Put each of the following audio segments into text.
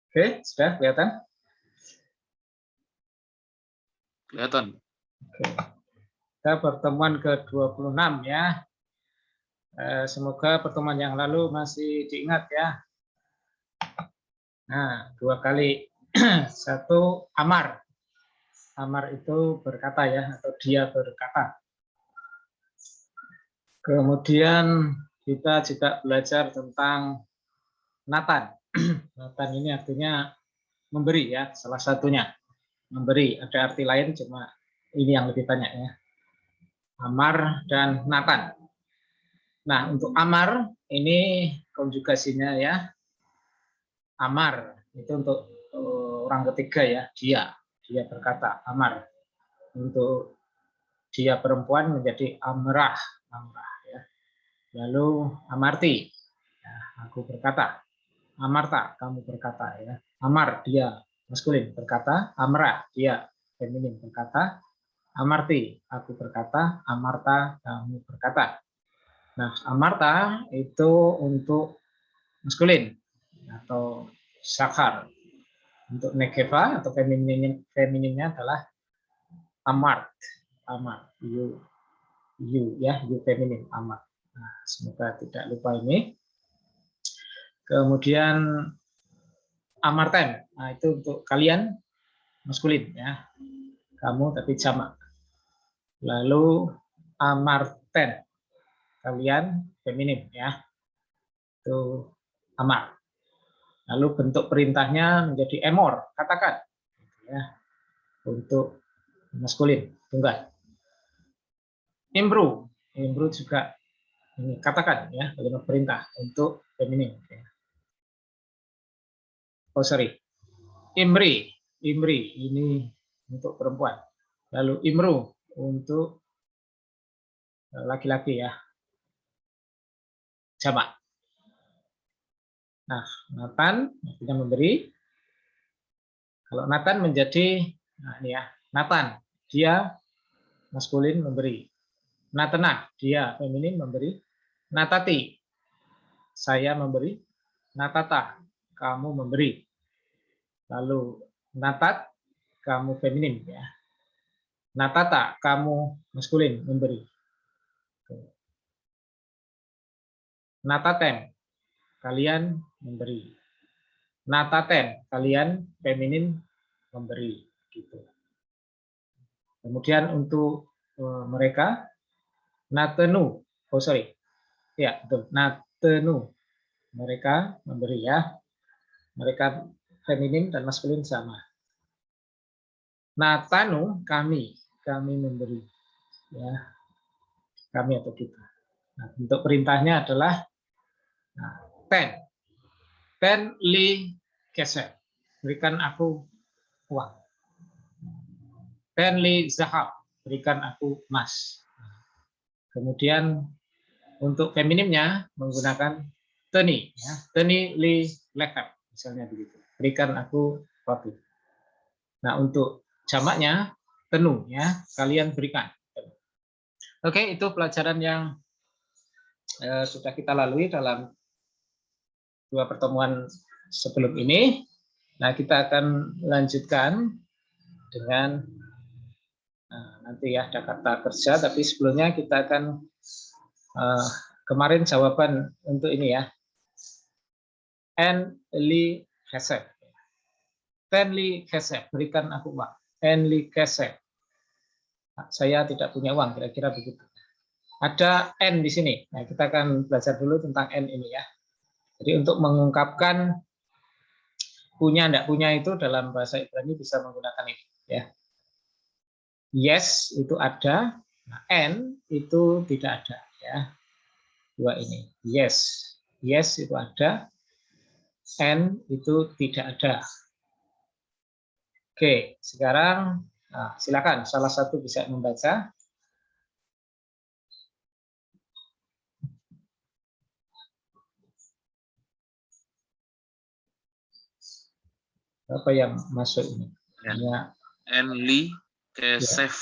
Oke, sudah kelihatan? Kelihatan. Oke. Kita pertemuan ke-26 ya. Semoga pertemuan yang lalu masih diingat ya. Nah, 2 kali. 1 amar. Amar itu berkata ya, atau dia berkata. Kemudian kita juga belajar tentang Nathan. Nathan ini artinya memberi ya, salah satunya. Memberi, ada arti lain cuma ini yang lebih banyak ya. Amar dan Nathan. Nah, untuk amar ini konjugasinya ya. Amar itu untuk orang ketiga ya, dia berkata amar. Untuk dia perempuan menjadi amrah ya. Lalu amarti, ya, aku berkata. Amarta, kamu berkata ya. Amar, dia maskulin berkata. Amrah, dia feminin berkata. Amarti, aku berkata. Amarta, kamu berkata. Nah, amarta itu untuk maskulin atau sakar. Untuk nekeva atau femininnya adalah amart. Amart, you ya, you feminin, amart. Nah, semoga tidak lupa ini. Kemudian amarten, nah itu untuk kalian maskulin ya, kamu tapi jamak. Lalu amarten, kalian feminin ya, itu amar. Lalu bentuk perintahnya menjadi emor, katakan ya, untuk maskulin tunggal. Imru juga ini katakan ya, kalimat perintah untuk feminin ya. Oh sorry, imri ini untuk perempuan. Lalu imru untuk laki-laki ya, jamak. Nah, Nathan artinya memberi. Kalau Nathan menjadi, nah ini ya, Nathan, dia maskulin memberi. Natana, dia feminin memberi. Natati, saya memberi. Natata, kamu memberi. Lalu natat, kamu feminin ya. Natata, kamu maskulin memberi. Nataten, kalian memberi. Nataten, kalian feminin memberi gitu. Kemudian untuk mereka natenu, oh sorry. Ya, betul. Natenu. Mereka memberi ya. Mereka feminin dan maskulin sama. Natanu, kami memberi ya. Kami atau kita. Nah, bentuk perintahnya adalah ten li keset, berikan aku uang. Ten li zahab, berikan aku emas. Kemudian untuk feminimnya menggunakan teni, ya. Teni li lekap, misalnya begitu. Berikan aku roti. Nah untuk jamaknya tenu, ya, kalian berikan. Oke, itu pelajaran yang sudah kita lalui dalam 2 pertemuan sebelum ini. Nah, kita akan lanjutkan dengan nanti ya ada kata kerja, tapi sebelumnya kita akan kemarin jawaban untuk ini ya. En li kesep. Ten li kesep, berikan aku uang. En li kesep. Saya tidak punya uang, kira-kira begitu. Ada n di sini. Nah, kita akan belajar dulu tentang n ini ya. Jadi untuk mengungkapkan punya tidak punya itu dalam bahasa Ibrani bisa menggunakan ini ya. Yes itu ada, nah, n itu tidak ada ya. 2 ini. Yes itu ada, n itu tidak ada. Oke, sekarang silakan salah satu bisa membaca. Apa yang masuk ini? Ya. Enli kesef.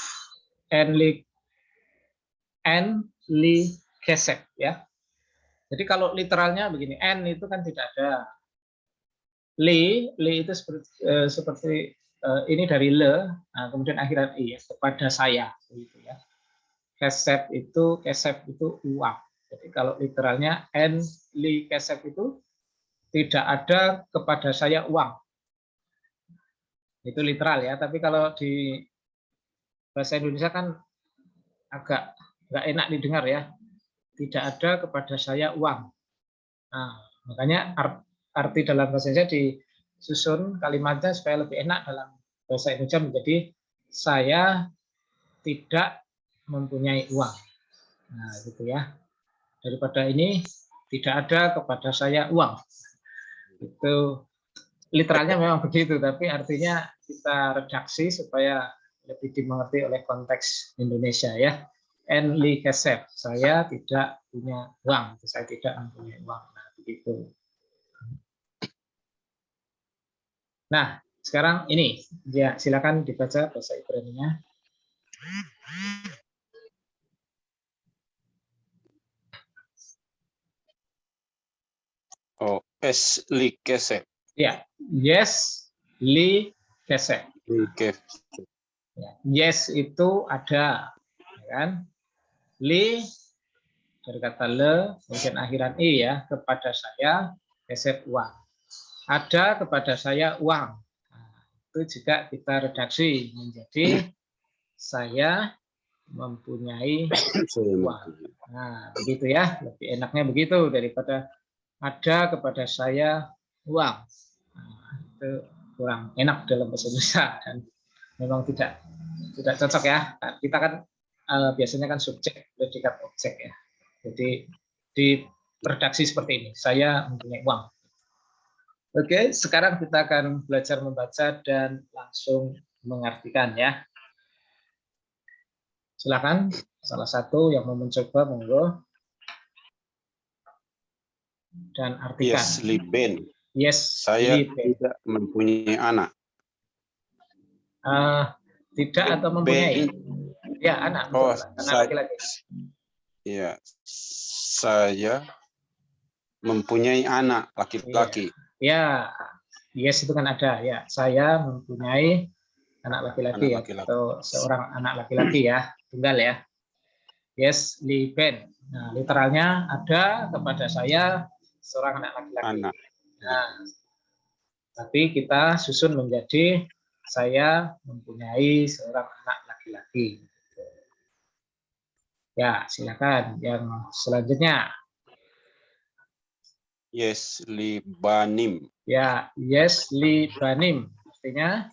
Ya. Enli kesef ya. Jadi kalau literalnya begini, n itu kan tidak ada. li itu seperti ini dari le, nah, kemudian akhiran i ya, kepada saya, gitu ya. Kesep itu uang. Jadi kalau literalnya en li kesep itu tidak ada kepada saya uang. Itu literal ya, tapi kalau di bahasa Indonesia kan agak nggak enak didengar ya. Tidak ada kepada saya uang. Nah, makanya arti dalam bahasa Indonesia disusun kalimatnya supaya lebih enak dalam bahasa Indonesia menjadi saya tidak mempunyai uang. Nah, gitu ya. Daripada ini tidak ada kepada saya uang. Itu literalnya memang begitu, tapi artinya kita redaksi supaya lebih dimengerti oleh konteks Indonesia ya. En li kesep, saya tidak punya uang, saya tidak mempunyai uang. Nah, begitu. Nah, sekarang ini ya, silakan dibaca bahasa Ibrani-nya. Oh, es li kesep. Ya, yes li kesep. Li kesep. Ya, yes itu ada, ya kan? Li dari kata le, kemudian akhiran i ya, kepada saya kesep uang. Ada kepada saya uang. Nah, itu juga kita redaksi menjadi saya mempunyai uang. Nah, begitu ya, lebih enaknya begitu daripada ada kepada saya uang. Nah, itu kurang enak dalam bahasa Indonesia dan memang tidak cocok ya. Kita kan biasanya kan subjek, predikat, objek ya. Jadi di redaksi seperti ini, saya mempunyai uang. Oke, sekarang kita akan belajar membaca dan langsung mengartikan ya. Silakan salah satu yang mau mencoba monggo dan artikan. Yes li ben. Yes, Saya li ben. tidak mempunyai anak. Tidak atau mempunyai? Ya, anak. Oh, anak laki-laki. Iya, saya mempunyai anak laki-laki. Ya, yes itu kan ada ya. Saya mempunyai anak laki-laki ya, atau seorang anak laki-laki ya, tunggal ya. Yes, li ben. Nah, literalnya ada kepada saya seorang anak laki-laki. Nah, tapi kita susun menjadi saya mempunyai seorang anak laki-laki. Ya, silakan yang selanjutnya. Yes li banim. Ya, yes li banim. Artinya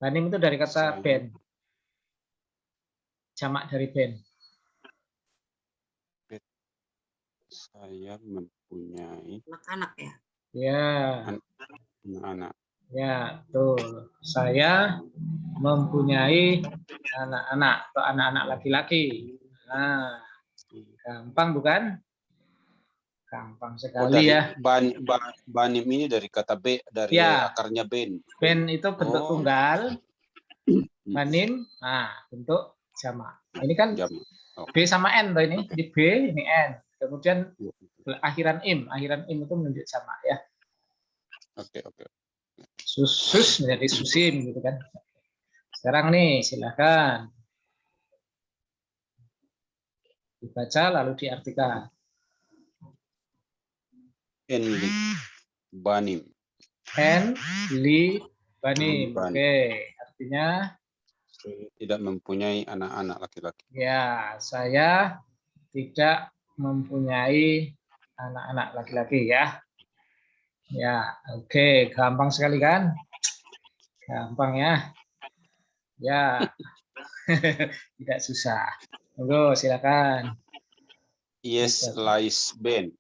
banim itu dari kata ben. Jamak dari ben. Saya mempunyai anak-anak ya. Ya. Anak. Ya, tuh. Saya mempunyai anak-anak atau anak-anak laki-laki. Nah, gampang bukan? Gampang sekali ya. Banim ini dari kata b, dari ya, akarnya ben. Ben itu bentuk tunggal. Banim, nah bentuk jamak. Ini kan jamak. B sama N tuh ini. Di B, ini N. Kemudian akhiran im. Akhiran im itu menunjuk jamak ya. Oke. Susus menjadi susim gitu kan. Sekarang nih silakan dibaca lalu diartikan. En li banim. En li banim. Oke, artinya saya tidak mempunyai anak-anak laki-laki. Ya, saya tidak mempunyai anak-anak laki-laki ya. Ya, oke, gampang sekali kan? Gampang ya. Ya, tidak susah. Monggo, silakan. Yes, lais ben.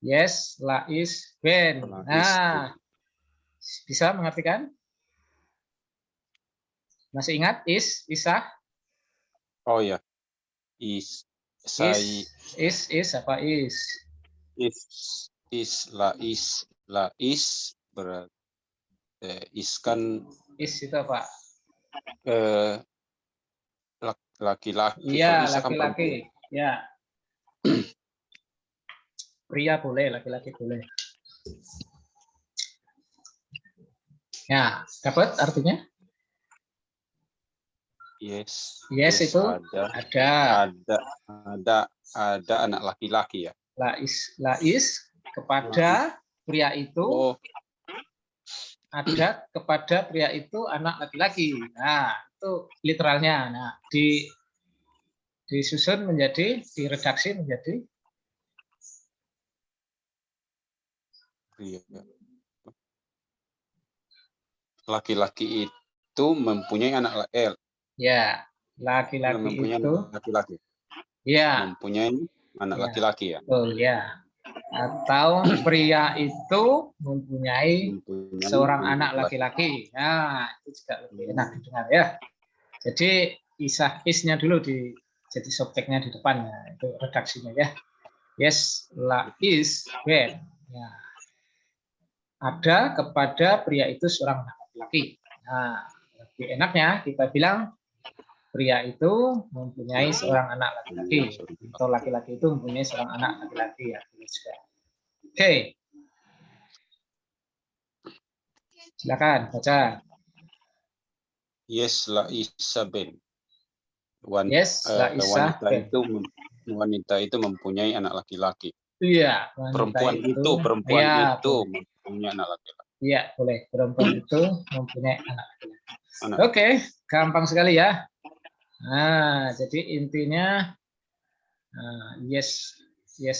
Yes, lais ben. Nah, bisa mengartikan? Masih ingat isah? Oh ya, is apa is? Lais berarti iskan. Is itu apa? Laki-laki. Iya, laki-laki. Ya. Pria boleh, laki-laki boleh. Ya, dapat artinya? Yes. Yes, itu ada anak laki-laki ya. Lais kepada pria itu. Oh, ada kepada pria itu anak laki-laki. Nah, itu literalnya. Nah, disusun menjadi, diredaksi menjadi iya. Laki-laki itu mempunyai anak ya, laki-laki mempunyai itu anak laki-laki. ya, Mempunyai anak laki-laki ya. betul ya. Atau pria itu mempunyai seorang anak laki-laki. Nah, itu juga lebih enak didengar ya. Jadi isnya dulu jadi subjeknya di depannya, itu redaksinya ya. Yes, Lais Ben. Ya. Ada kepada pria itu seorang anak laki-laki. Nah, lebih enaknya kita bilang pria itu mempunyai seorang anak laki-laki, atau laki-laki itu mempunyai seorang anak laki-laki ya. Oke. Silakan baca. Yes, Laisa Ben. Yes, Laisa Ben. Wanita itu mempunyai anak laki-laki. Iya, perempuan itu mempunyai anak laki-laki. Iya, boleh. Perempuan itu mempunyai anak laki-laki. Oke, gampang sekali ya. Nah, jadi intinya yes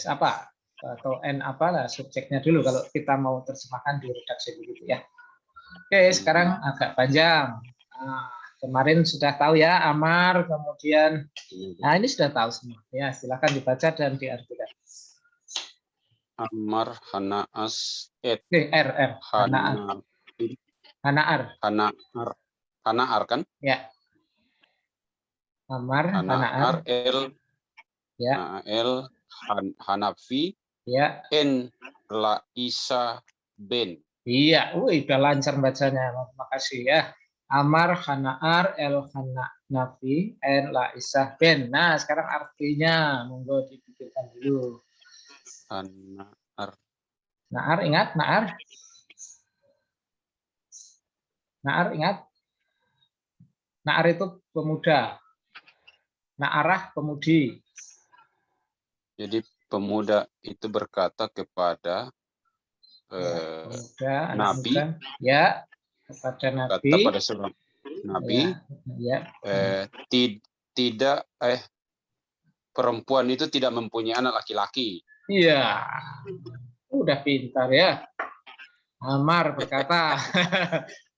apa atau n apa lah subjeknya dulu kalau kita mau terjemahkan di redaksi begitu ya. Oke, sekarang agak panjang. Nah, kemarin sudah tahu ya Amar, kemudian nah ini sudah tahu semua. Ya, silakan dibaca dan diartikan. Amar Hanaas R Hanaar kan? Ya. Amar Hanaar ya. Hanafi ya. N Laisa Ben. Iya, udah lancar bacanya. Makasih ya. Amar Hanaar Hanafi N Laisa Ben. Nah, sekarang artinya monggo dipikirkan dulu. Naar ingat Naar? Naar ingat? Naar itu pemuda. Naarah pemudi. Jadi pemuda itu berkata kepada pemuda, Nabi. Muda. Ya, kepada Nabi. Kata pada seorang Nabi. Ya. Tidak perempuan itu tidak mempunyai anak laki-laki. Iya. Udah pintar ya. Amar berkata,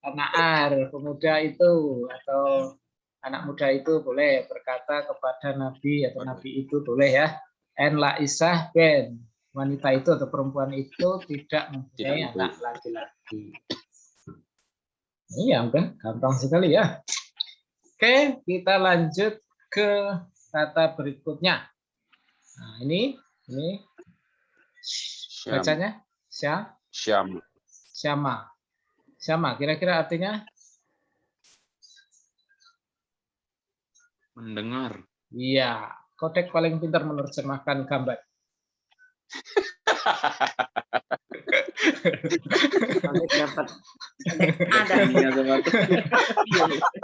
Naar, pemuda itu atau anak muda itu boleh berkata kepada Nabi atau Nabi itu boleh ya. En Laisah Ben, wanita itu atau perempuan itu tidak mempunyai anak laki-laki. Iya, udah gampang sekali ya. Oke, kita lanjut ke kata berikutnya. Nah, ini bacanya Syama. Kira-kira artinya? Mendengar. Iya, Kodek paling pintar menerjemahkan gambar. Dapat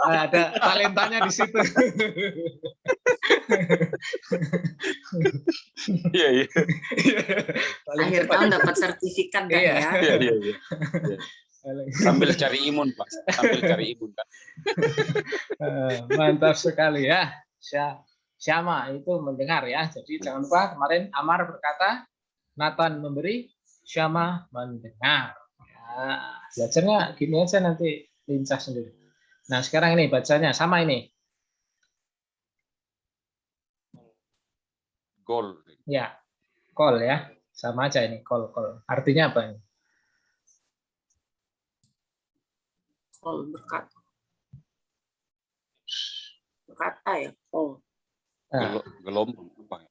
ada talentanya di situ. Iya. Akhir tahun dapat sertifikat kan ya. Iya. Sambil cari imun, Pak. Sambil cari imun kan. Mantap sekali ya. Syama itu mendengar ya. Jadi jangan lupa kemarin Amar berkata, Nathan memberi, Syama mendengar. Ya, belajarnya gini aja nanti lincah sendiri. Nah sekarang ini bacanya sama ini. Gol. Ya, call ya. Sama aja ini call. Artinya apa ini? Call berkata ya. Call. Gelombang apa ya?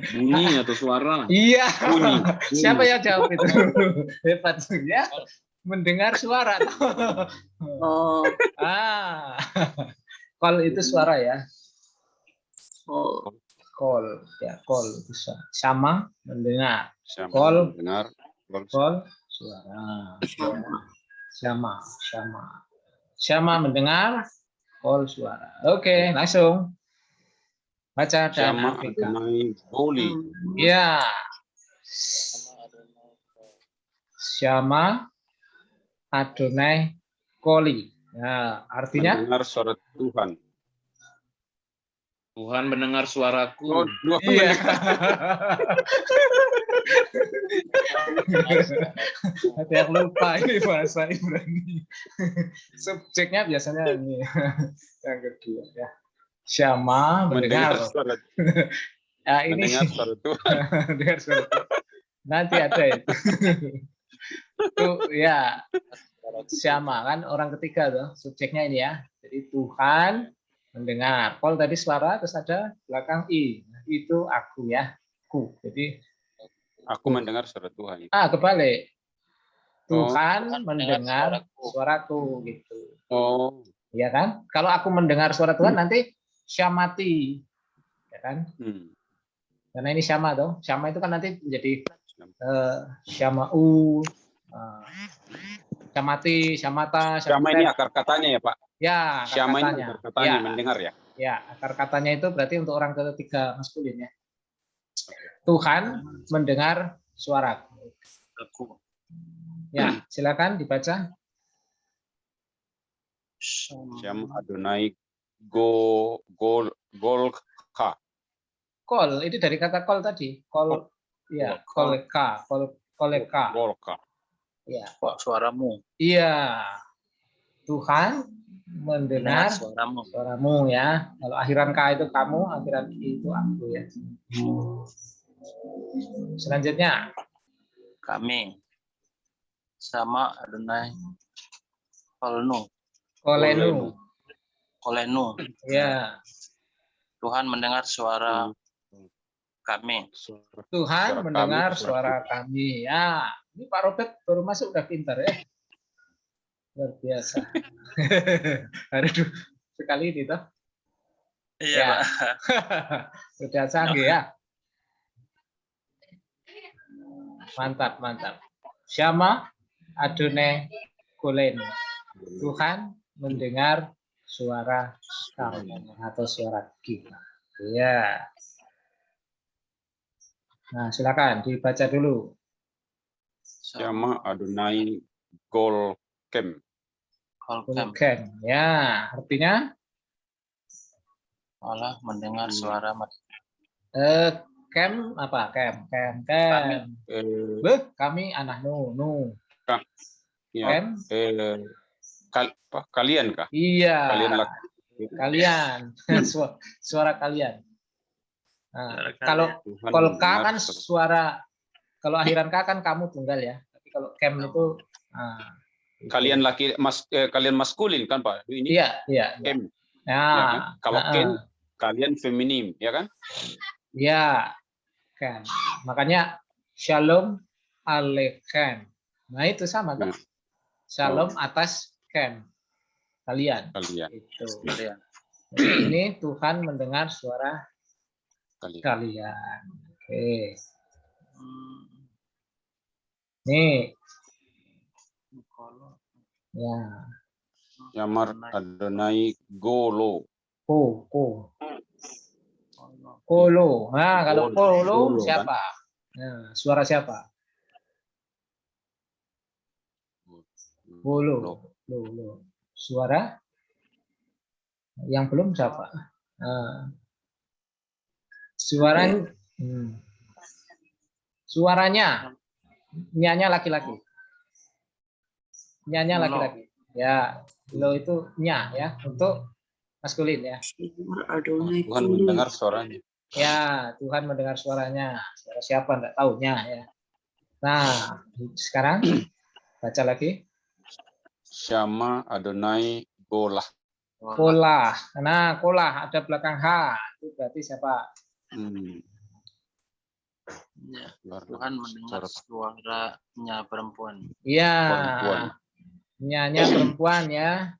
Bunyi atau suara? Iya. Bunyi. Siapa yang jawab itu? Hebat ya. Mendengar suara. Oh. Call itu suara ya. Call, ya call bisa. Sama mendengar. Syama Call. mendengar. Call suara. Syama, syama. Syama mendengar. Call suara. Oke, langsung baca dan Syama artikan. Adonai Goli. Ya. Syama Adonai Koli. Nah, artinya Mendengar suara Tuhan. Tuhan mendengar suaraku. Oh, dua iya. Ada yang lupa ini bahasa Ibrani. Subjeknya biasanya ini yang kedua ya. Syama mendengar. suara, Ya, ini mendengar suara Tuhan. mendengar suara Tuhan. Nanti ada itu. Tuh ya. Syama kan orang ketiga tuh subjeknya ini ya. Jadi Tuhan mendengar. Call tadi suara terus ada belakang i. Nah, itu aku ya. Ku. Jadi Aku mendengar suara Tuhan. kebalik. Oh. Tuhan mendengar suaraku gitu. Oh. Ya kan? Kalau aku mendengar suara Tuhan nanti syamati. Ya kan? Karena ini syama tuh. Syama itu kan nanti menjadi syama'u, syamati, syamata, Syama ini akar katanya ya, Pak? Ya, akar Syama katanya. Ini akar katanya Ya. mendengar ya? Ya, akar katanya itu berarti untuk orang ketiga maskulin ya. Tuhan mendengar suaraku. Ya, silakan dibaca. Syama Adonai Golka. Kol, itu dari kata kol tadi. Kol, ya, koleka, koleka. Golka. Ya. Kok suaramu? Iya. Tuhan mendengar suaramu ya. Kalau akhiran K itu kamu, akhiran I itu aku ya. Selanjutnya Kami sama Adonai Kolenu. Ya. Tuhan mendengar suara kami. Tuhan mendengar suara kami. Ya, ini Pak Robert baru masuk udah pintar ya. Luar biasa. Aduh, sekali ini toh. Iya, Pak. Sudah canggih ya. Mantap, mantap. Syama Adonai Kolen. Tuhan mendengar suara kami atau suara kita. Ya. Nah, silakan dibaca dulu. Syama Adonai Golkem. Golkem. Ya, artinya Allah mendengar suara kem apa? Kem. Kami anak nu. Ya. Kem. Kalian kah? Iya. Kalian. Suara kalian. Nah, kalau kolka kan suara, kalau akhiran K kan kamu tunggal ya. Tapi kalau kem itu kalian kalian maskulin kan, Pak? Ini iya. kem. Ya, Ya kan? Kalau ken kalian feminim, ya kan? Ya, kem. Makanya shalom aleichem. Nah, itu sama kan? Shalom atas kem. Kalian. Itu. Ini Tuhan mendengar suara kalian. Oke. Nih. Ya. Yamar Adonai Golo. Kolo. Nah, kalau kolo siapa? Nah, suara siapa? Kolo. Suara yang belum siapa? Nah. Suaranya nyanya laki-laki. Nyanya laki-laki. Ya, lo itu nya ya untuk maskulin ya. Tuhan mendengar suaranya. Ya, Tuhan mendengar suaranya. Suara siapa enggak tahunya ya. Nah, sekarang baca lagi. Syama Adonai Golah. Kolah. Nah, kolah ada belakang H. Itu berarti siapa? Ya, Tuhan mendengar suaranya perempuan. Iya. Nyanya perempuan ya.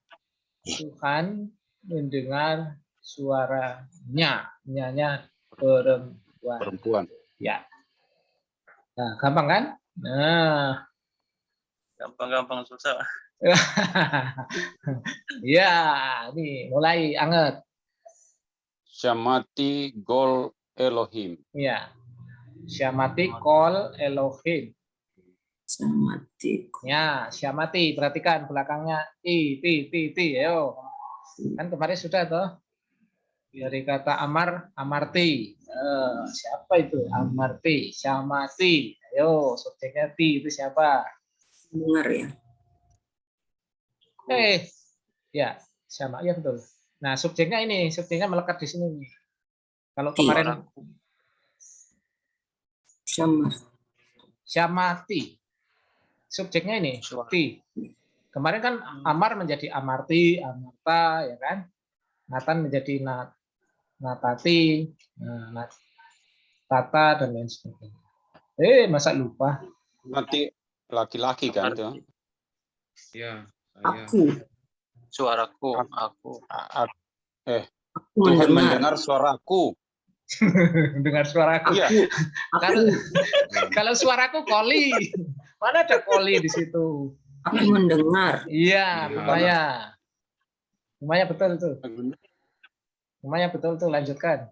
Tuhan mendengar suaranya. Nyanya perempuan. Perempuan. Ya. Nah, gampang kan? Nah. Gampang-gampang susah. Ya, ini mulai anget. Syamati Gol Elohim. Ya. Syamati kol Elohim. Syamati. Ya, syamati. Perhatikan belakangnya ti. Ayo. Kan kemarin sudah toh. Dari kata amar, amarti. Siapa itu? Amarti, syamati. Ayo, subjeknya ti itu siapa? Dengar ya. Ya, sama ya betul. Nah, subjeknya ini, subjeknya melekat di sini. Kalau Ti. kemarin syamati, subjeknya ini ti. Kemarin kan amar menjadi amarti, amarta, ya kan? Nathan menjadi natati, tata dan lain sebagainya. Masa lupa? Nanti laki-laki kan itu. Ya, Aku. Suaraku, aku. Tuhan mendengar suaraku. Dengar suaraku. Iya. Kalau suaraku koli. Mana ada koli di situ? Aku mendengar. Iya, Bumaya. Bumaya betul tuh. Bumaya betul tuh, lanjutkan.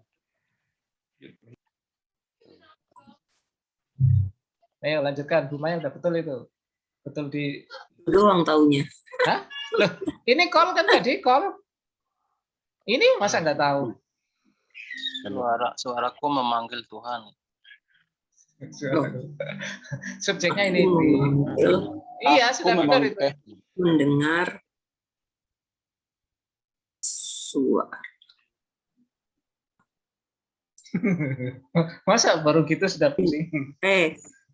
Ayo lanjutkan, Bumaya udah betul itu. Betul di Doang taunya. Hah? Loh, ini call kan tadi call. Ini masa nggak tahu? Suaraku memanggil Tuhan. Subjeknya ini. Iya, sudah benar itu. Mendengar suara. Masa baru gitu sudah pusing?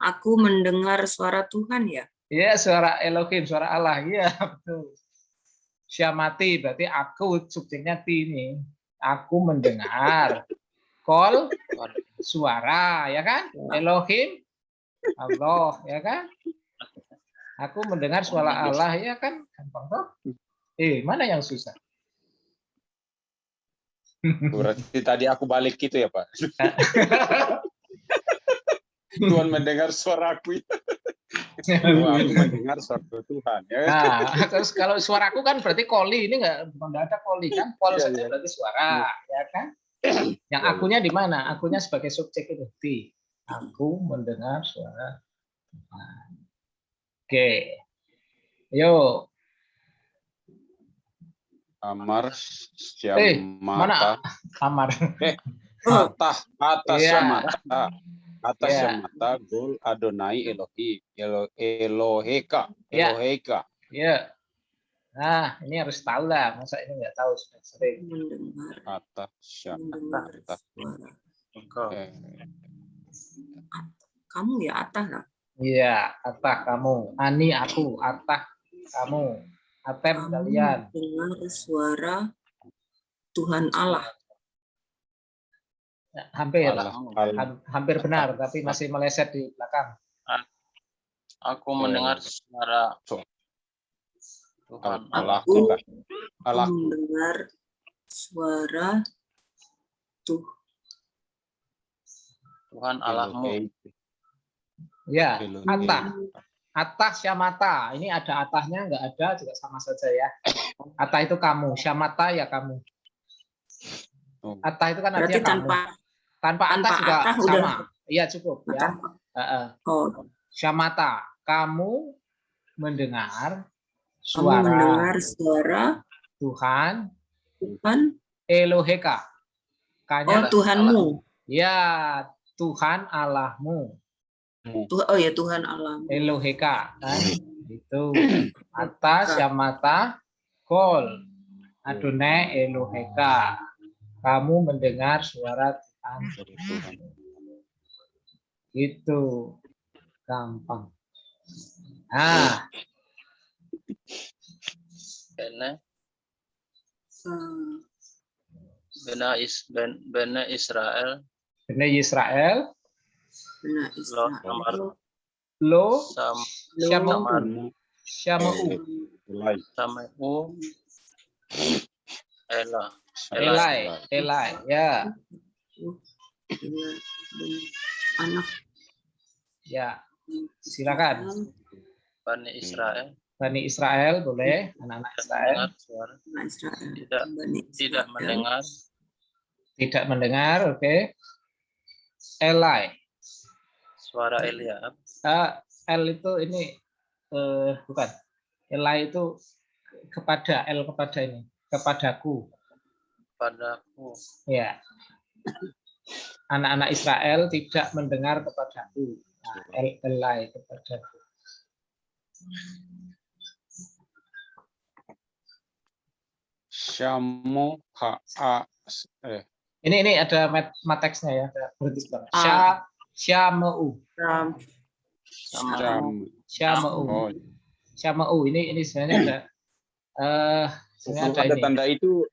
Aku mendengar suara Tuhan ya? Iya, suara Elohim, suara Allah. Iya, betul. Syamati berarti aku, subjeknya ti ini. Aku mendengar. Call, suara, ya kan? Elohim, Allah, ya kan? Aku mendengar suara Allah, ya kan? Gampang toh? Mana yang susah? Berarti tadi aku balik gitu ya, Pak? Tuhan mendengar suaraku. Aku mendengar suara Tuhan. Ya. Nah, terus kalau suaraku kan berarti koli, ini nggak ada koli kan? Kol saja berarti suara, ya kan? Yang akunya di mana? Akunya sebagai subjek itu ti. Aku mendengar suara Tuhan. Oke, yuk. Amar syamata. Mana Amar? Atas syamata. Atas syamata Gol Adonai Elohim. Eloheka. Eloheka. Ya. Nah, ini harus tahu lah. Masa ini nggak tahu sudah sering. Mendengar. Atas syamata. Kamu ya Atah lah. Iya, Atah kamu. Ani aku. Atah kamu. Atem kalian. Dengar suara Tuhan Allah. Ya, hampir. Allah. Hampir benar, tapi masih meleset di belakang. Aku mendengar suara Tuhan Allah. Aku mendengar suara Tuhan Allahmu. Ya, Atah. Atah syamata. Ini ada atahnya, nggak ada juga sama saja ya. Atah itu kamu, syamata ya kamu. Atah itu kan artinya kamu. Tanpa atah juga sama. Iya cukup ya. Syamata, kamu mendengar suara Tuhan Eloheka. Tuhanmu. Ya, Tuhan Allahmu. Tuhan Allahmu. Eloheka, kan? Itu atas syamata kol Adonai Eloheka. Kamu mendengar suara Tuhan. Itu gampang. Nah, Bena Israel. Bena Israel. Lo Syama'u. Elai, ya. Anak Ya, silakan. Bani Israel Bani Israel boleh, anak-anak tidak Israel. mendengar suara Israel. tidak Bani tidak Israel. mendengar Tidak mendengar, oke. Eli. suara Eliab L itu ini bukan. Eli itu kepada, L kepada ini, kepadaku. padaku. Ya. Anak-anak Israel tidak mendengar kepadaku. Nah, Eli kepadaku. Syamu ha Ini ada mateksnya ya, ada berhenti sebentar. Syamau. Syamau. Oh, Syamau ini sebenarnya ada sebenarnya ada ada ini. tanda itu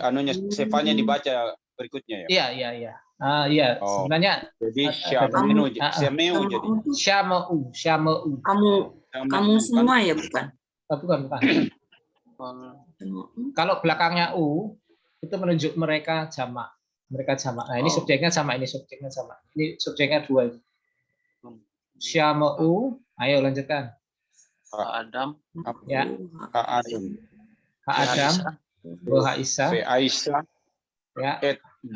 anunya sefanya dibaca berikutnya ya. Iya. Iya, Oh. sebenarnya Jadi Syamau. Kamu semua ya, bukan? Bukan. Kalau belakangnya U itu menunjuk mereka jamak. Nah, ini subjeknya sama, ini subjeknya sama. Ini subjeknya dua. Syamau. Ayo lanjutkan. Adam Ya. Adam. Boha Isa. Aisyah. Ya.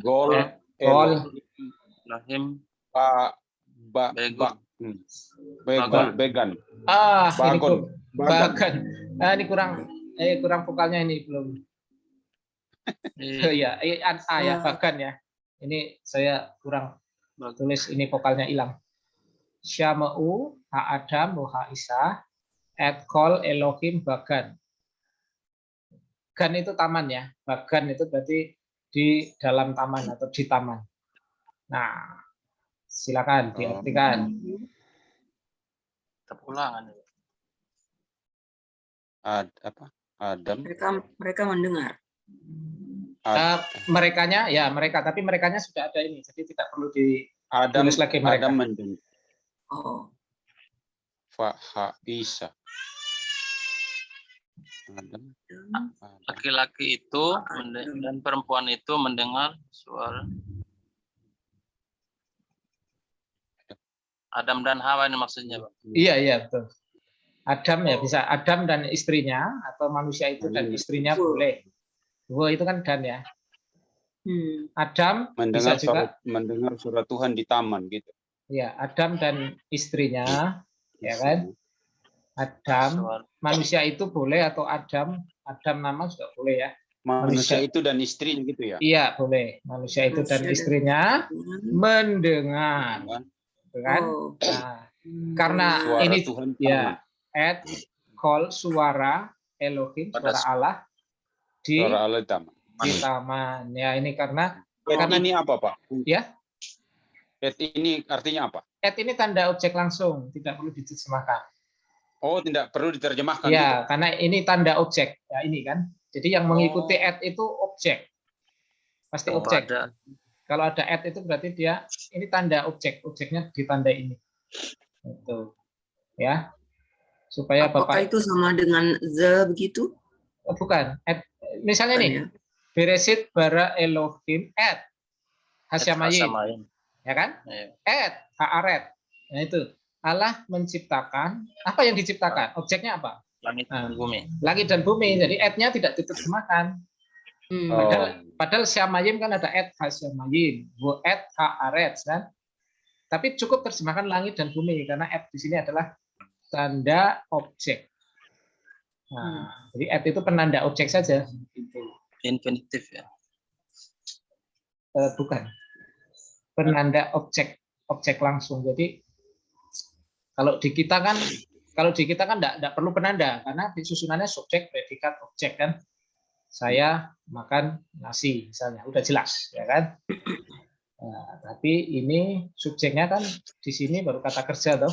Gol. Lahim Began. Bagon. Ini kurang vokalnya ini belum. Ya, ya Bagan ya. Ini saya kurang tulis, ini vokalnya hilang. Syama'u ha Adam ha Isa et kol Elohim Bagan. Gan itu taman ya. Bagan itu berarti di dalam taman atau di taman. Nah, silakan diartikan. Terulangan. Adam. Mereka mendengar. Merekanya ya mereka, tapi merekanya sudah ada ini, jadi tidak perlu ditulis lagi mereka. Adam mendengar. Oh. Fa Isa. Laki-laki itu dan perempuan itu mendengar suara Adam dan Hawa ini maksudnya, Pak. Iya betul. Adam ya bisa Adam dan istrinya, atau manusia itu dan istrinya boleh. Itu kan dan ya. Adam bisa juga mendengar suara Tuhan di taman gitu. Ya, Adam dan istrinya, ya kan? Adam, manusia itu boleh, atau Adam nama juga boleh ya. Manusia itu dan istrinya gitu ya? Iya, boleh. Manusia itu dan istrinya mendengar. Kan? Nah, karena suara ini Tuhan ya, call suara Elohim, suara Allah di taman. Ya, ini karena ini apa, Pak? Ya. Ini artinya apa? Ini tanda objek langsung, tidak perlu diterjemahkan. Oh, tidak perlu diterjemahkan. Ya, gitu. karena ini tanda objek. Ya, ini kan. Jadi yang mengikuti itu objek. Pasti objek. Kalau ada itu berarti dia ini tanda objek. Objeknya ditandai ini. Itu. Ya. Supaya Apakah Bapak itu sama dengan the begitu? Bukan. Misalnya nih. Ya? Beresit bara Elohim Hasyamayim. Ya kan? Haaret. Nah itu. Allah menciptakan, apa yang diciptakan? Objeknya apa? Langit dan bumi. Langit dan bumi. Jadi nya tidak diterjemahkan. Padahal Syamayim kan ada Hasyamayim, Haaret kan? Tapi cukup terjemahkan langit dan bumi karena di sini adalah tanda objek. Nah, jadi itu penanda objek saja. Infinitif ya. Bukan. Penanda objek langsung. Jadi kalau di kita kan enggak perlu penanda karena susunannya subjek, predikat, objek kan. Saya makan nasi misalnya, udah jelas ya kan. Nah, tapi ini subjeknya kan di sini baru kata kerja toh.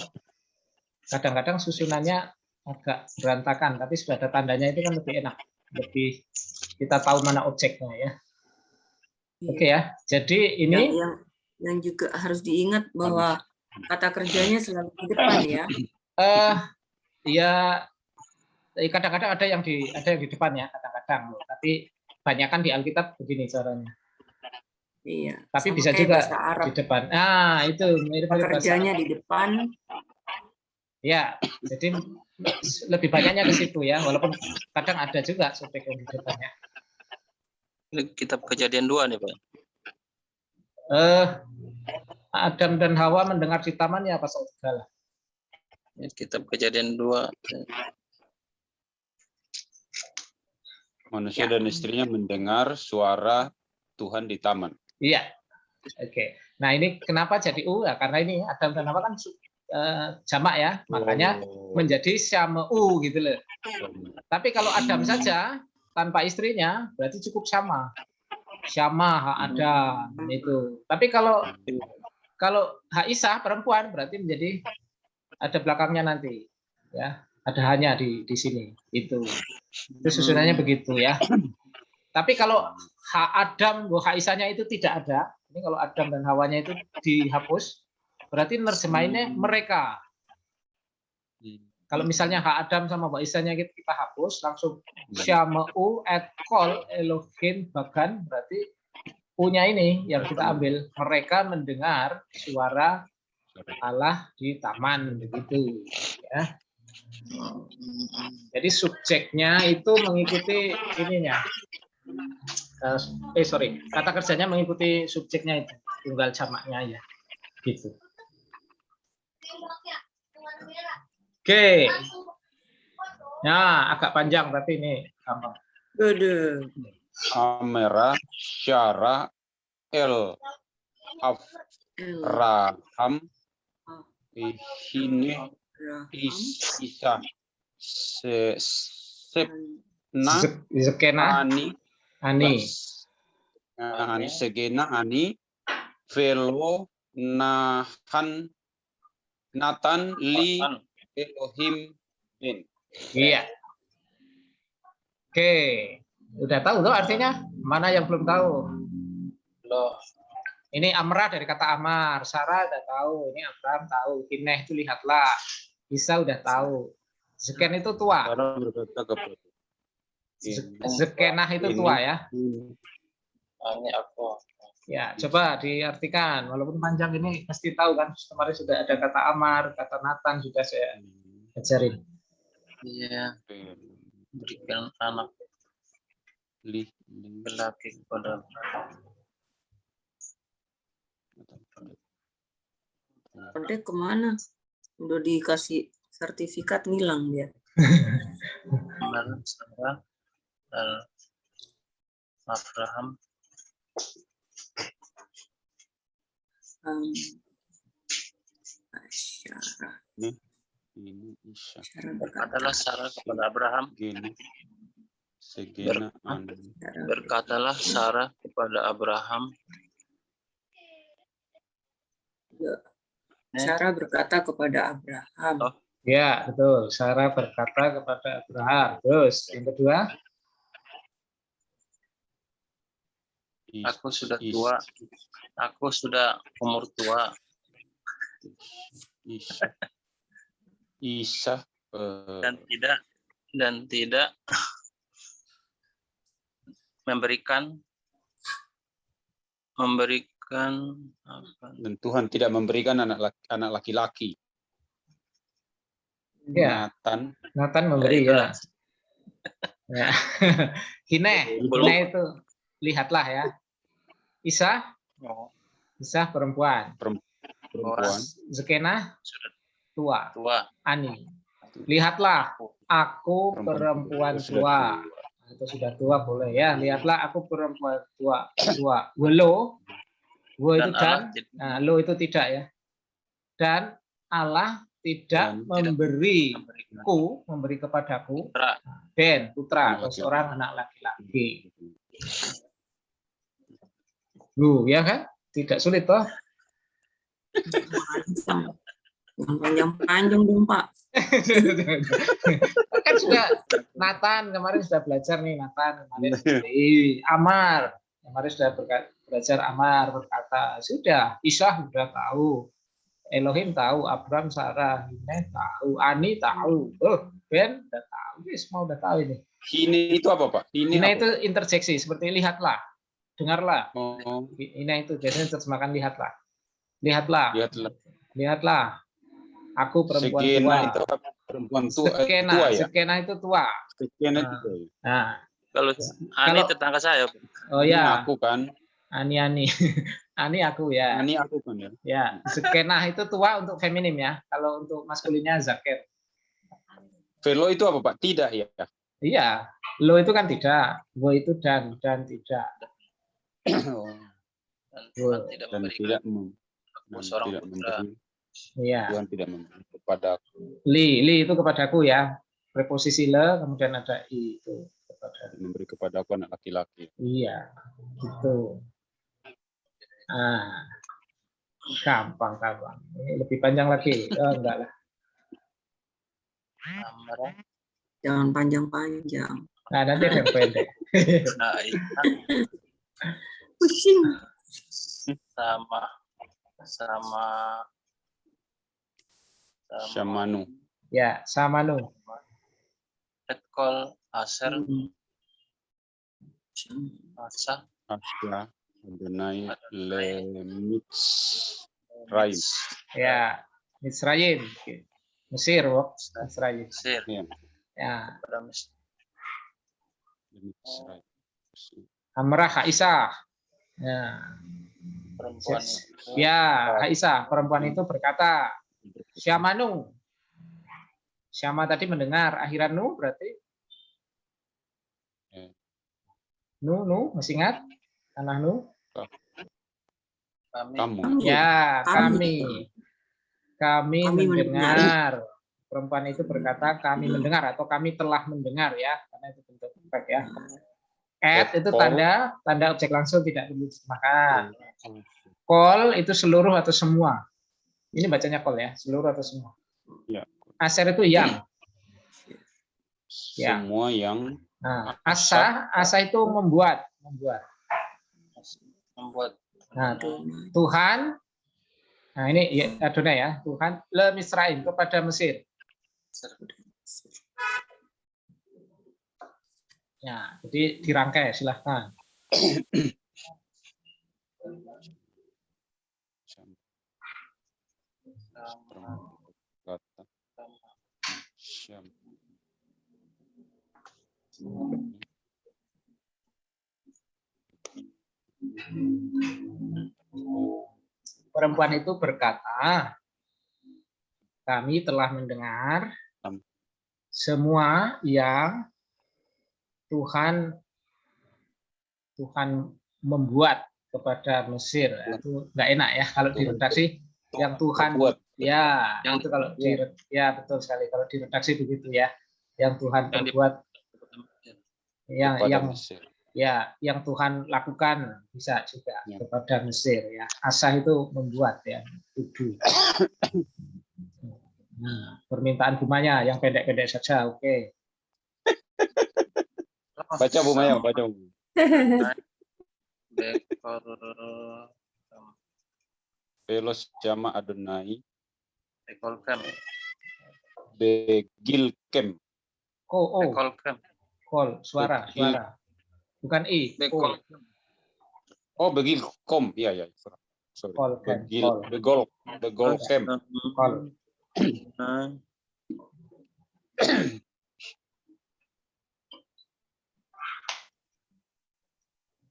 Kadang-kadang susunannya agak berantakan, tapi sudah ada tandanya itu kan lebih enak. Lebih kita tahu mana objeknya ya. Oke ya. Jadi ini yang juga harus diingat bahwa kata kerjanya selalu di depan ya. Ya kadang-kadang ada yang di depan ya kadang-kadang, tapi banyak kan di Alkitab begini caranya. Iya. Tapi Sama bisa kayak juga bahasa Arab. di depan. Ah, itu mirip-mirip bahasa Kerjanya Arab. di depan. Ya, jadi lebih banyaknya ke situ ya, walaupun kadang ada juga subjek yang di depannya. Ini kitab Kejadian 2 nih, Pak. Adam dan Hawa mendengar di taman ya pasal 3 lah. Ini kitab Kejadian 2. Manusia Ya. dan istrinya mendengar suara Tuhan di taman. Iya. Oke. Nah, ini kenapa jadi ya, karena ini Adam dan Hawa kan jamak ya, makanya Oh. menjadi syama'u gitu loh. Tapi kalau Adam saja tanpa istrinya berarti cukup sama. Syama Adam itu. Tapi kalau Haisah perempuan berarti menjadi ada belakangnya nanti ya. Ada hanya di sini itu susunannya begitu ya. Tapi kalau Adam, Haisahnya itu tidak ada. Ini kalau Adam dan Hawanya itu dihapus, berarti nerjemahinnya mereka. Kalau misalnya Adam sama Haisahnya kita hapus, langsung Syama'u et kol Elohim bagan, berarti punya ini yang kita ambil. Mereka mendengar suara Allah di taman begitu ya. Jadi subjeknya itu mengikuti ininya. Kata kerjanya mengikuti subjeknya itu, tunggal jamaknya ya. Gitu. Oke. Nah, agak panjang tapi ini gampang. Gede. Amera Syara El Avraham Ihine Isa Sepna Zekena Ani Ani Segena Ani Velo Nahan Nathan Li Elohim Ben. Iya. Oke. Udah tahu tuh artinya? Mana yang belum tahu? Loh. Ini Amrah dari kata Amar, Sarah udah tahu, ini Abraham tahu, Kineh itu lihatlah, Isa udah tahu, Zeken itu tua, Zekenah itu tua ya. Ini aku. Ya, coba diartikan, walaupun panjang ini pasti tahu kan, kemarin sudah ada kata Amar, kata Nathan sudah saya ajarin. Iya. Berikan anak laki kepada Ode kemana? Udah dikasih sertifikat ngilang dia. Sarah dan Abraham. Syarah. Ini Isya. Berkatalah Sarah kepada Abraham. Segena Ani. Berkatalah Sarah kepada Abraham. Sarah berkata kepada Abraham. Oh. Ya, betul. Sarah berkata kepada Abraham. Terus yang kedua, aku sudah tua. Aku sudah umur tua. Isa dan tidak memberikan apa? Dan Tuhan tidak memberikan anak laki-laki. Ya. Nathan memberi ya. Ya. Hine itu lihatlah ya. Isa perempuan. Zekena tua. Ani. Lihatlah aku perempuan tua. Atau sudah tua boleh ya. Lihatlah aku perempuan tua. Lo itu dan lo itu tidak ya. Dan Allah tidak memberi kepadaku Ben putra atau seorang anak laki-laki. Ya kan? Tidak sulit toh? Panjang dong Pak. Kan sudah Nathan kemarin sudah belajar nih Nathan kemarin Amar kemarin sudah belajar Amar berkata sudah Isa sudah tahu. Elohim tahu, Abraham, Sarah, Hine tahu, Ani tahu, Ben udah tahu, semua udah tahu ini. Hine itu apa Pak? Hine itu interjeksi seperti lihatlah. dengarlah. Oh, Ini itu biasanya terjemahkan lihatlah. Lihatlah. lihatlah. Lihatlah. Aku perempuan Sekena tua. itu apa? Perempuan tua, Sekena, tua ya? sekena itu tua. Sekena itu tua ya? Nah, Kalau Ani Kalau- tetangga saya, Pak. oh Ini ya, aku kan. Ani. Ani aku ya. Ini aku kan ya. Ya, sekena itu tua untuk feminim ya. Kalau untuk maskulinnya zaket. Velo itu apa Pak? Tidak ya? Iya, lo itu kan tidak. Wo itu dan tidak. Oh, Dan Tuhan tidak dan memberikan tidak aku seorang tidak putra. memberi, Iya. Tuhan tidak memberi kepada aku. Li itu kepadaku ya. Preposisi le kemudian ada i itu kepada. Memberi kepada aku anak laki-laki. Iya, gitu. Ah, gampang. Ini lebih panjang lagi. Oh, enggak lah. Amra, Jangan panjang-panjang. Nah, nanti ada yang pendek. nah, Ishak, Pusing. sama Syamanu. Ya, Samanu. Etkol, Aser, Hmm. Asa, Asya. Adonai. Lemits. Raim. Ya, Misraim. Mesir, Wok. Misraim. Mesir, Ya. Ya, pada Mesir. Lemits. Raim. Amrah Aisyah. Ya. Perempuan itu. Ya, Aisyah, perempuan itu berkata, Syamanu. Syama tadi mendengar, akhiran nu berarti Ya. nu, masih ingat? Tanah nu? Kami, Kamu. Ya, Kami. kami Kami mendengar. Perempuan itu berkata, kami mendengar atau kami telah mendengar ya, karena itu bentuk verb ya. At itu tanda objek langsung tidak perlu diterjemahkan. Call itu seluruh atau semua. Ini bacanya call ya, seluruh atau semua. Ya. Aser itu yang. Ya. Semua yang Nah, asa itu membuat. Nah, Tuhan. Nah, ini ya, Adonai ya, Tuhan le Misraim kepada Mesir. Ya, jadi dirangkai silahkan. kata Syam. Perempuan itu berkata, kami telah mendengar semua yang Tuhan membuat kepada Mesir. Itu nggak enak ya kalau diredaksi yang Tuhan buat. Ya, itu kalau ya betul sekali kalau diredaksi begitu ya. Yang Tuhan perbuat yang Mesir. ya yang Tuhan lakukan bisa juga Ya. kepada Mesir ya. Asah itu membuat ya, tujuh. Nah, permintaan Bu Maya yang pendek-pendek saja, oke. Baca Bu Maya, baca. Bekor, Velos jama Adonai. Ekolkem, Begilkem. Ekolkem, Kol, suara. Bukan i, kol. Bekolkem, Oh, begilkom. Iya. Sorry. Kolkem. Begolkem. Kol.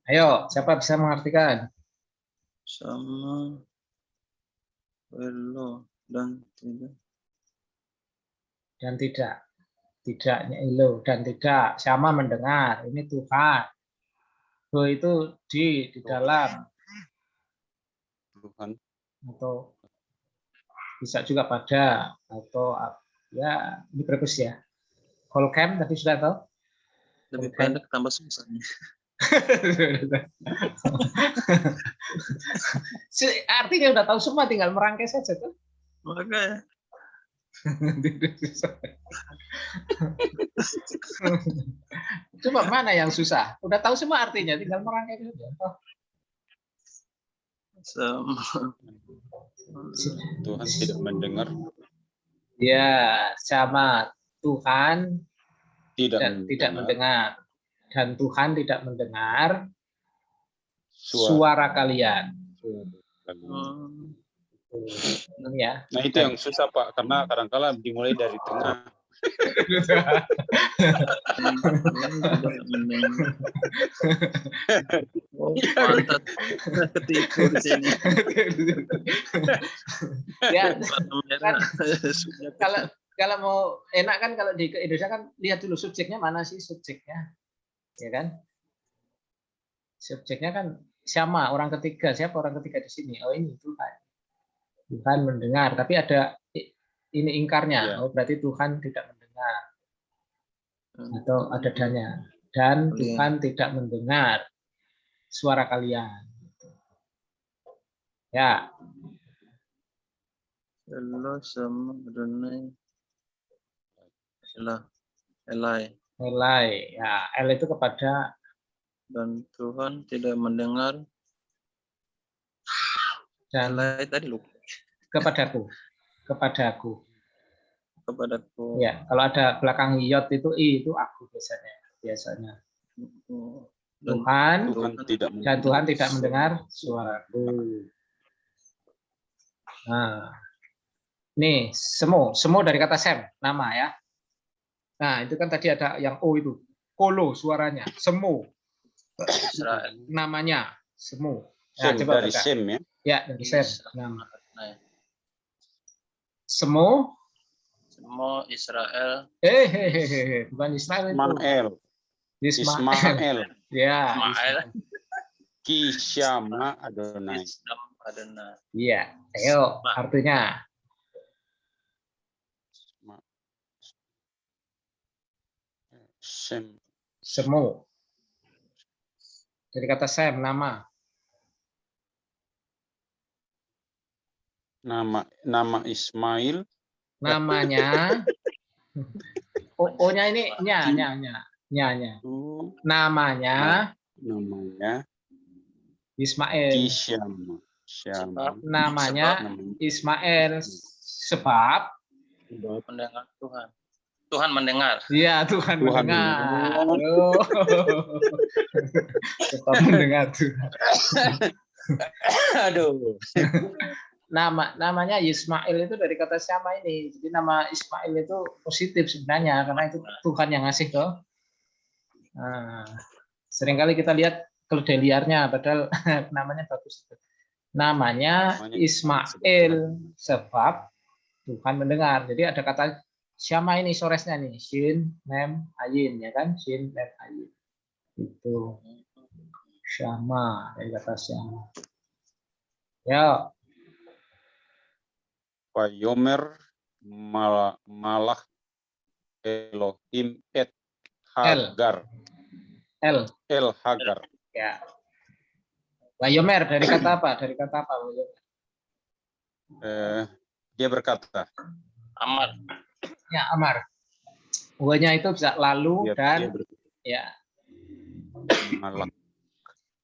Ayo, siapa bisa mengartikan? sama Velo dan tidak. Dan tidak. Tidaknya ilo dan tidak. Sama mendengar. Ini Tuhan. Go itu di dalam. Tuhan. Atau bisa juga pada. Atau ya, ini prepuce ya. Kolkem tadi sudah tahu? Lebih pendek tambah susahnya. Artinya udah tahu semua, tinggal merangkai saja tuh. Makanya. Coba mana yang susah? Udah tahu semua artinya, tinggal merangkai saja. Tuhan tidak mendengar. Ya, sama Tuhan Tidak tidak mendengar. Dan Tuhan tidak mendengar suara kalian. Hmm. Ya. Nah itu yang susah Pak, karena kadang-kala dimulai dari tengah. Tidak mendengar. Oh, mantap. Ketipu di sini. Ya, Warna merah. kan Sudah kalau mau enak kan kalau di Indonesia kan lihat dulu subjeknya mana sih subjeknya, ya kan? Subjeknya kan sama orang ketiga, siapa orang ketiga di sini? Oh ini Tuhan. Tuhan mendengar, tapi ada ini ingkarnya. Ya. Oh berarti Tuhan tidak mendengar. Atau ada danya. Dan Tuhan tidak mendengar suara kalian. Ya, Elo sama Renai. Elah. Elai. nilai. Ya, L itu kepada Dan Tuhan tidak mendengar. dan Elai tadi lupa. kepadaku. Kepadaku. Kepadaku. Ya, kalau ada belakang yot itu I itu aku biasanya. Dan Tuhan Tuhan tidak tidak mendengar suaraku. Nah, nih semu dari kata sem, nama ya. Nah, itu kan tadi ada yang O itu. Kolo suaranya, semu Israel. namanya, semu. Ya, Sem, coba dari baca. Sem ya. Ya, dari sem. Nama. Nah, Semu. semua Israel. Bukan Israel itu. Ismael. Ismael. Ismael. Ya. Ismael. Kishama Adonai. Islam Adonai. Iya. Ayo, artinya. Sem. Semu. Dari kata sem, nama. Nama Ismail. Namanya. O-nya ini nya. Namanya Namanya Ismail. Kishama. Namanya Ismail. Sebab Mendengar Tuhan. Tuhan mendengar. iya Tuhan mendengar. mendengar. Oh. Sebab mendengar Tuhan. Aduh. Namanya Ismail itu dari kata sama ini. Jadi nama Ismail itu positif sebenarnya karena itu Tuhan yang ngasih toh. Nah, seringkali kita lihat keledai liarnya padahal namanya bagus. Namanya Ismail sebab Tuhan mendengar. Jadi ada kata syama ini soresnya nih, shin, mem, ayin ya kan? Shin, mem, ayin. Itu syama dari kata syama. Ya. Wayomer malah Elohim et Hagar. L. Hagar. Ya. Wayomer dari kata apa? Dari kata apa? Wayomer? Dia berkata. Amar. Ya, Amar. W-nya itu bisa lalu dan ya.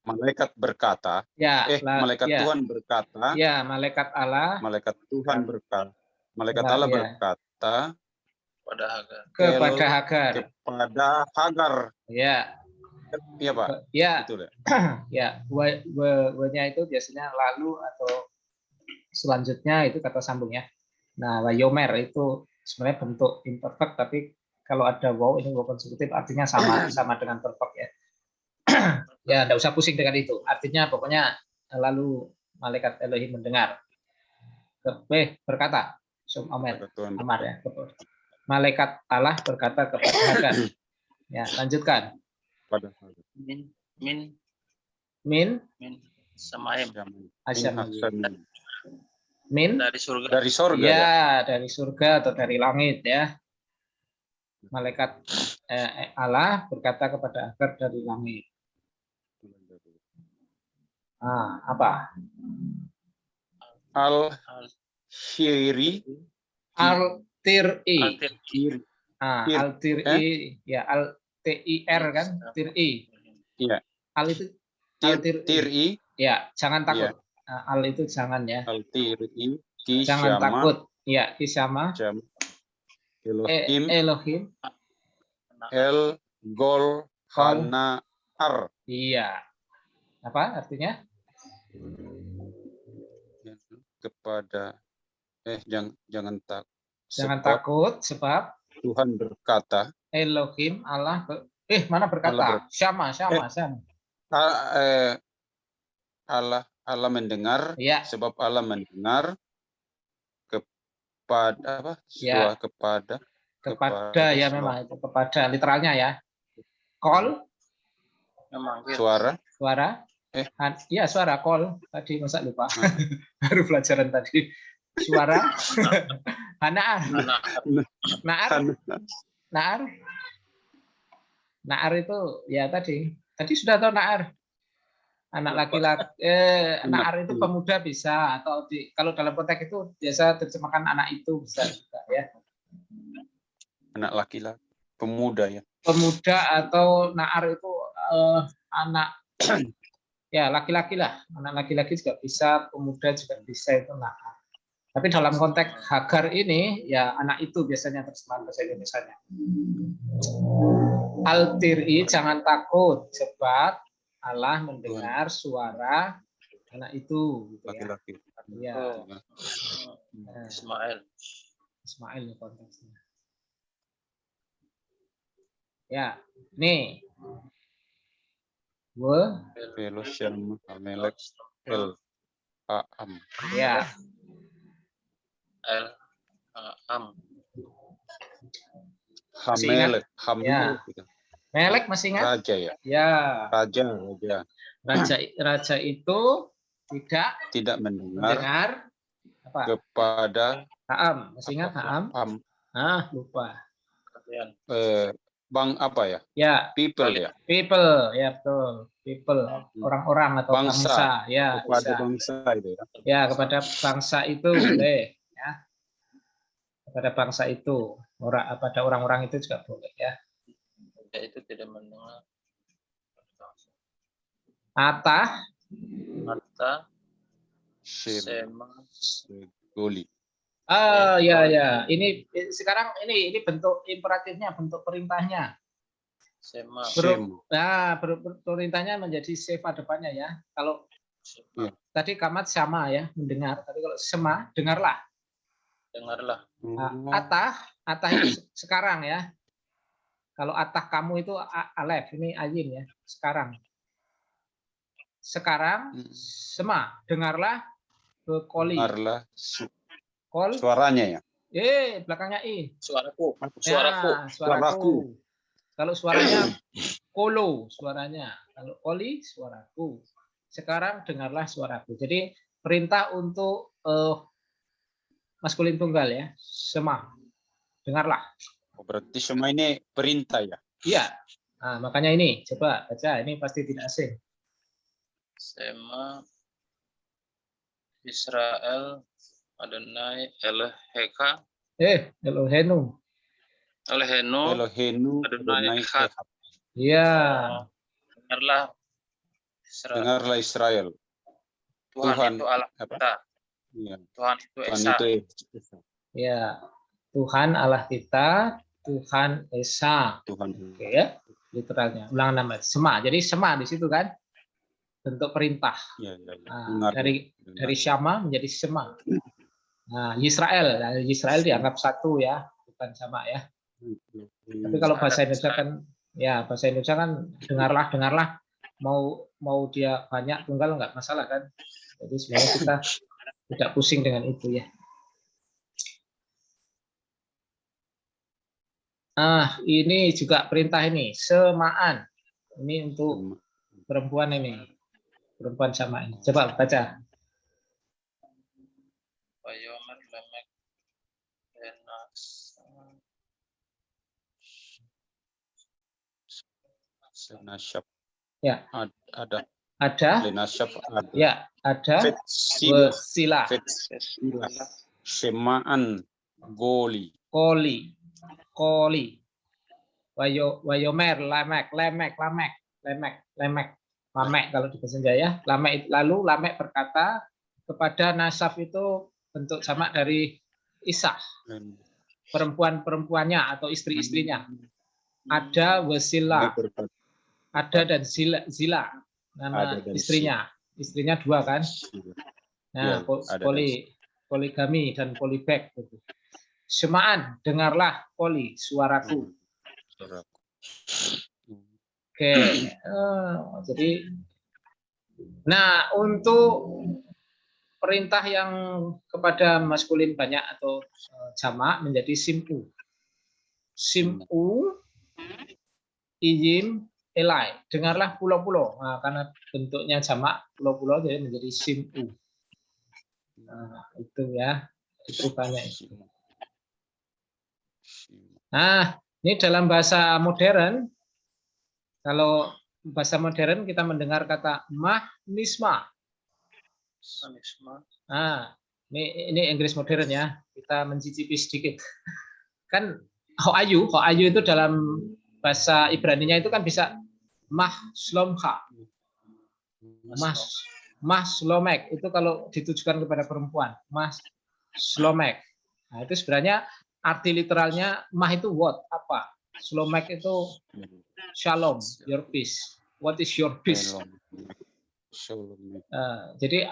Malaikat berkata. Ya, malaikat ya. Tuhan berkata. Ya, malaikat Allah. Malaikat Tuhan berkata. Malaikat Allah berkata. Kepada Hagar. Kepada Hagar. Ya. Iya, Pak. Ya. Betul, ya. W-nya itu biasanya lalu atau selanjutnya itu kata sambung ya. Nah, wayomer itu sebenarnya bentuk imperfect tapi kalau ada wow ini wow konsekutif artinya sama dengan perfect ya. Ya, enggak usah pusing dengan itu. Artinya pokoknya lalu malaikat Elohim mendengar. Berkata, Amar ya. Malaikat Allah berkata kepada Hagar. Ya, lanjutkan. Min Samaim. Min dari surga. Dari surga ya, dari surga atau dari langit ya. Malaikat Allah berkata kepada Hagar dari langit. Apa? Al-Shiri. Al-Tir'i. Al-Tir'i. Ya, Al-T-I-R kan? Tir'i. Iya. Al itu Tir'i. Ya, jangan takut. Ya. Al itu jangan ya. Al-Tir'i. Jangan takut. Ya, Kisama. Elohim. El Gol Hanar. Iya. Apa artinya? Kepada jangan Jangan sebab takut sebab Tuhan berkata, Elohim Allah mana Allah berkata? Syama. Allah mendengar, Ya. sebab Allah mendengar kepada apa? Ya. Kepada ya memang itu kepada literalnya ya. Call Memanggil. suara. Iya suara call tadi masa lupa. Baru pelajaran tadi. Suara. Naar itu ya tadi sudah tahu naar. Anak laki-laki naar itu pemuda bisa, atau kalau dalam konteks itu biasa terjemahkan anak itu bisa juga ya. Anak laki-laki, pemuda ya. Pemuda atau naar itu anak ya laki-laki lah. Anak laki-laki juga bisa, pemuda juga bisa, itu naar. Tapi dalam konteks Hagar ini ya anak itu biasanya terjemahan bahasa Indonesianya. Al-Tir'i, jangan takut sebab Allah mendengar suara anak itu gitu ya. Laki-laki. Ya. Ismail nih konteksnya. Ya, nih. Velosyam Amelek El Am. Ya. El Am. Hamelek. Ya. Melek masih ingat? Raja ya. Ya. Raja itu tidak mendengar apa? Kepada Haam. Masih ingat Haam? Lupa. Bang apa ya? Ya. People ya. People, ya betul. People, orang-orang atau bangsa. Ya, kepada bisa. bangsa itu ya. Ya, kepada bangsa itu boleh. Ya. Kepada bangsa itu. Pada orang-orang itu juga boleh ya. Itu tidak mendengar. Atah. Sema. Goli. Ya. Ini sekarang ini bentuk imperatifnya, bentuk perintahnya. Sema. Perintahnya menjadi seva depannya ya. Kalau tadi kamat sama ya, mendengar. Tapi kalau sema, dengarlah. Atah itu sekarang ya. Kalau atah kamu itu alef, ini ayin ya, sekarang. Sekarang, sema, dengarlah ke koli. Dengarlah Kol. Suaranya ya. Belakangnya i. Suaraku. Suaraku. Kalau suaranya kolo, suaranya. Kalau koli, suaraku. Sekarang dengarlah suaraku. Jadi perintah untuk maskulin tunggal ya, sema, dengarlah. Berarti semua ini perintah ya? Iya. Nah, makanya ini coba baca, ini pasti tidak asing. Sema Israel Adonai Eloheka. Elohenu Adonai Echad. Iya. Dengarlah Israel. Tuhan itu Allah kita. Ya. Tuhan itu Esa. Ya. Tuhan Allah kita, Tuhan Esa. Oke ya. Literalnya. Ulangan nama. Sema. Jadi sema di situ kan. Bentuk perintah. Ya. Nah, dari syama menjadi sema. Nah, Israel. Nah, Israel dianggap satu ya, bukan sama ya. Tapi kalau bahasa Indonesia kan, ya bahasa Indonesia kan dengarlah. Mau dia banyak tunggal nggak masalah kan. Jadi sebenarnya kita tidak pusing dengan itu ya. Ini juga perintah ini, semaan. Ini untuk perempuan ini. Perempuan sama ini. Coba baca. Senasyap. Ya. Ada. Lenasyap ada. Ya, ada. Sila. Semaan. Goli. Koli. Wayomer, lamek. Lamek kalau di bahasa Jaya. Lalu Lamek berkata kepada Nasaf itu bentuk jamak dari Isah. Perempuan-perempuannya atau istri-istrinya. Ada Wasila. Ada dan Zila. nama Ada dan istrinya 2 kan. Nah, Ya, ada poligami dan polybag. Semaan, dengarlah poli suaraku. Oke, jadi, nah untuk perintah yang kepada maskulin banyak atau jamak menjadi simu. Simu, ijim, elai. Dengarlah pulau-pulau. Nah, karena bentuknya jamak pulau-pulau jadi menjadi simu. Nah, itu ya perubahannya itu. Nah, ini dalam bahasa modern. Kalau bahasa modern kita mendengar kata mahnisma. Nah, ini Inggris modern ya. Kita mencicipi sedikit. Kan hoayu itu dalam bahasa Ibrani-nya itu kan bisa maslomha. Maslomek itu kalau ditujukan kepada perempuan. Maslomek. Nah, itu sebenarnya arti literalnya mah itu what, apa. Slomek itu shalom, your peace. What is your peace? Jadi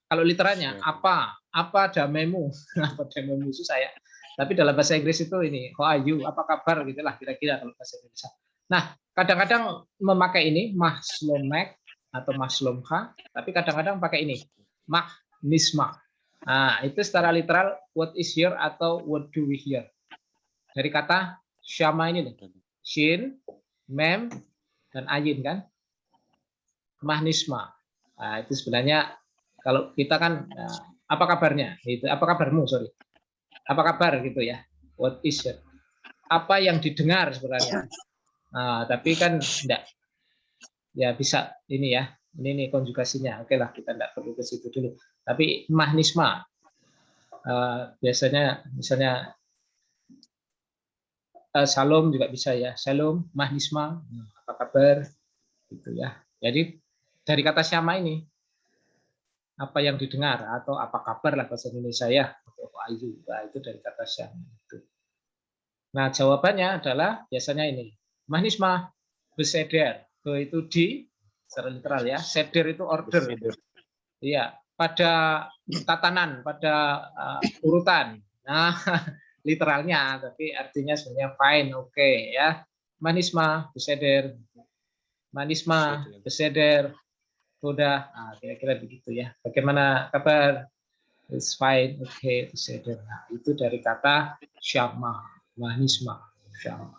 kalau literalnya apa damaimu? Apa damaimu itu saya. Tapi dalam bahasa Inggris itu ini, how are you? Apa kabar gitulah kira-kira kalau bahasa Indonesia. Nah, kadang-kadang memakai ini maslomek atau maslomha, tapi kadang-kadang pakai ini mahnisma. Nah, itu secara literal what is here atau what do we hear. Dari kata syama ini nih. Shin, mem, dan ayin kan. Mahnisma. Nah, itu sebenarnya kalau kita kan apa kabarnya? Itu apa kabarmu, sorry. Apa kabar gitu ya. What is it? Apa yang didengar sebenarnya. Nah, tapi kan enggak. Ya bisa ini ya. Ini nih konjugasinya. Oke lah, kita enggak perlu ke situ dulu. Tapi mahnisma biasanya misalnya Shalom juga bisa ya. Shalom, mahnisma, apa kabar? Gitu ya. Jadi dari kata syama ini apa yang didengar atau apa kabar lah bahasa Indonesia ya. Atau ayu. Nah, itu dari kata syama itu. Nah, jawabannya adalah biasanya ini. Mahnisma beseder. Be itu di secara literal ya. Seder itu order. Iya, pada tatanan, pada urutan. Nah, literalnya, tapi artinya sebenarnya fine, oke ya. Manisma, beseder. Manisma, beseder. Sudah, kira-kira begitu ya. Bagaimana kabar? It's fine, oke, beseder. Nah, itu dari kata syama, manisma, syama.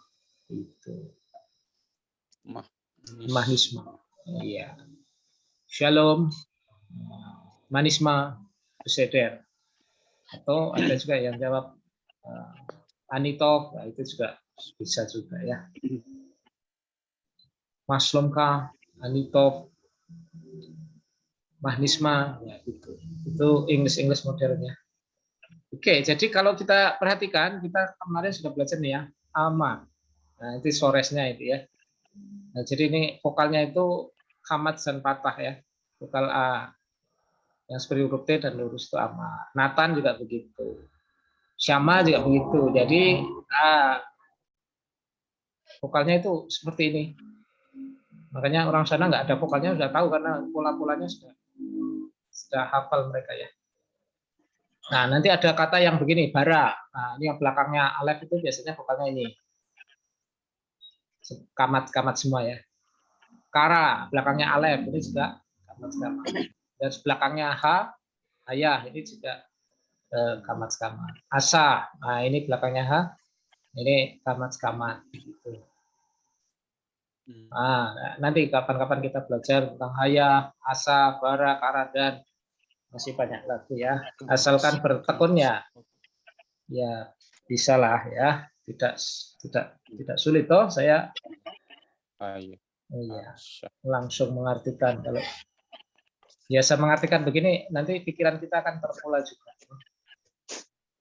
Itu. Manisma. Iya. Shalom, manisma, beseder. Atau ada juga yang jawab Anitov, nah itu juga bisa juga ya. Maslomka, Anitov, Mahnisma, ya itu. Itu English modernnya. Oke, jadi kalau kita perhatikan, kita kemarin sudah belajar nih ya, ama. Nah, itu soresnya itu ya. Nah, jadi ini vokalnya itu kamat dan patah ya. Vokal A. Yang seperti huruf T dan lurus itu ama. Nathan juga begitu. Syama juga begitu. Jadi vokalnya itu seperti ini. Makanya orang sana nggak ada vokalnya sudah tahu karena pola-polanya sudah hafal mereka ya. Nah, nanti ada kata yang begini, bara. Nah, ini yang belakangnya alef itu biasanya vokalnya ini. Kamat-kamat semua ya. Kara, belakangnya alef, ini juga kamat-kamat. Dan belakangnya h, ayah, ini juga kamat-kamat. Asa, nah ini belakangnya h, ini kamat-kamat. Gitu. Nah, nanti kapan-kapan kita belajar tentang haya, asa, bara, kara, dan masih banyak lagi ya. Asalkan bertekun ya bisa lah ya. Tidak sulit toh saya. Iya, langsung mengartikan. Kalau biasa mengartikan begini, nanti pikiran kita akan terpola juga.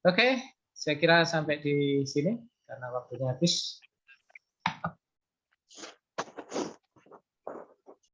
Oke, saya kira sampai di sini karena waktunya habis.